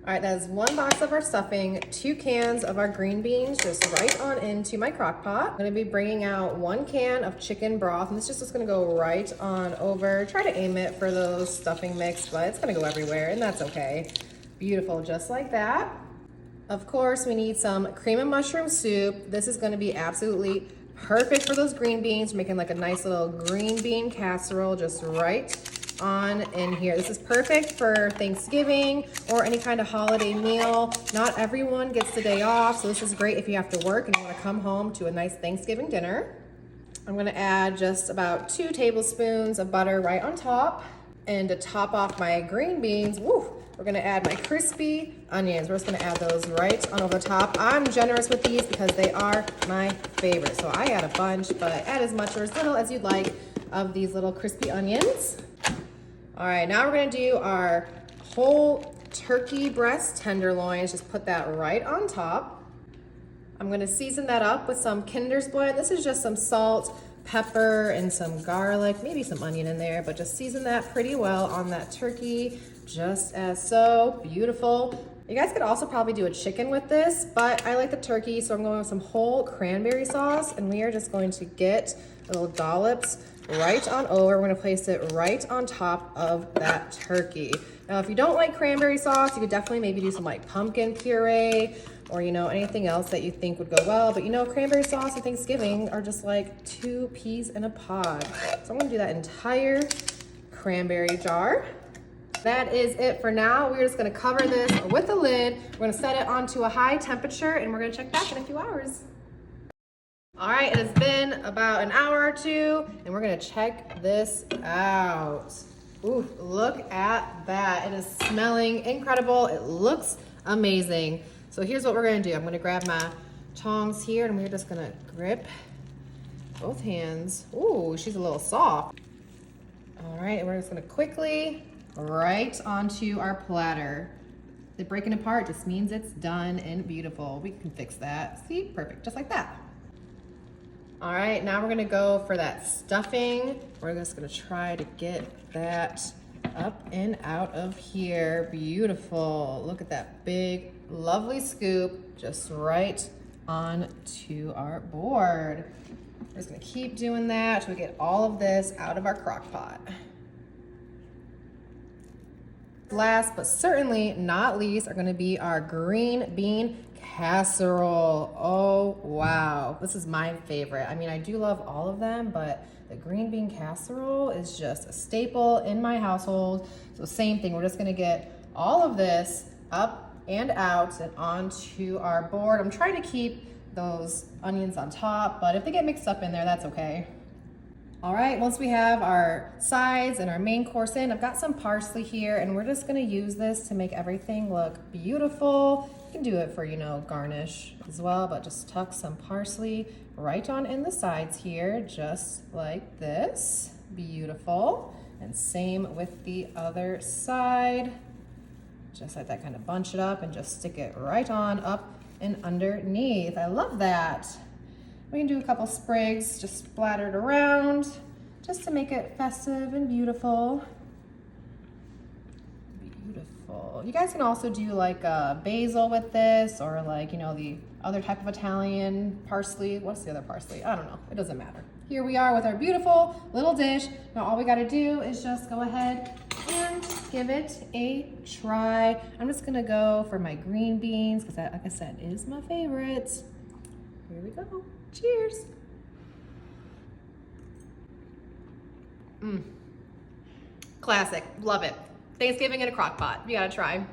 All right, that is 1 box of our stuffing, 2 cans of our green beans, just right on into my crock pot. I'm gonna be bringing out 1 can of chicken broth, and this just is gonna go right on over. Try to aim it for those stuffing mix, but it's gonna go everywhere, and that's okay. Beautiful, just like that. Of course, we need some cream and mushroom soup. This is gonna be absolutely perfect for those green beans, making like a nice little green bean casserole just right on in here. This is perfect for Thanksgiving or any kind of holiday meal. Not everyone gets the day off, so this is great if you have to work and you want to come home to a nice Thanksgiving dinner. I'm going to add just about 2 tablespoons of butter right on top. And to top off my green beans, we're going to add my crispy onions. We're just going to add those right on over the top. I'm generous with these because they are my favorite. So I add a bunch, but add as much or as little as you'd like of these little crispy onions. All right, now we're gonna do our whole turkey breast tenderloins. Just put that right on top. I'm gonna season that up with some Kinder's Blend. This is just some salt, pepper, and some garlic, maybe some onion in there, but just season that pretty well on that turkey, just as so. Beautiful. You guys could also probably do a chicken with this, but I like the turkey, so I'm going with some whole cranberry sauce, and we are just going to get little dollops right on over. We're gonna place it right on top of that turkey. Now, if you don't like cranberry sauce, you could definitely maybe do some like pumpkin puree or, anything else that you think would go well. But cranberry sauce and Thanksgiving are just like 2 peas in a pod. So I'm gonna do that entire cranberry jar. That is it for now. We're just gonna cover this with a lid. We're gonna set it onto a high temperature and we're gonna check back in a few hours. All right, it has been about an hour or 2, and we're gonna check this out. Ooh, look at that. It is smelling incredible. It looks amazing. So here's what we're gonna do. I'm gonna grab my tongs here, and we're just gonna grip both hands. Ooh, she's a little soft. All right, and we're just gonna quickly right onto our platter. The breaking apart just means it's done and beautiful. We can fix that. See, perfect, just like that. All right, now we're gonna go for that stuffing. We're just gonna try to get that up and out of here. Beautiful. Look at that big, lovely scoop just right onto our board. We're just gonna keep doing that till we get all of this out of our crock pot. Last but certainly not least are gonna be our green bean casserole. Oh, wow. This is my favorite. I mean, I do love all of them, but the green bean casserole is just a staple in my household. So same thing, we're just gonna get all of this up and out and onto our board. I'm trying to keep those onions on top, but if they get mixed up in there, that's okay. All right, once we have our sides and our main course in, I've got some parsley here, and we're just gonna use this to make everything look beautiful. You can do it for, garnish as well, but just tuck some parsley right on in the sides here, just like this. Beautiful. And same with the other side. Just like that, kind of bunch it up and just stick it right on up and underneath. I love that. We can do a couple sprigs just splattered around just to make it festive and beautiful. Beautiful. You guys can also do like basil with this, or like, the other type of Italian parsley. What's the other parsley? I don't know. It doesn't matter. Here we are with our beautiful little dish. Now all we got to do is just go ahead and give it a try. I'm just going to go for my green beans because that, like I said, is my favorite. Here we go. Cheers. Classic. Love it. Thanksgiving in a crock pot. You gotta try.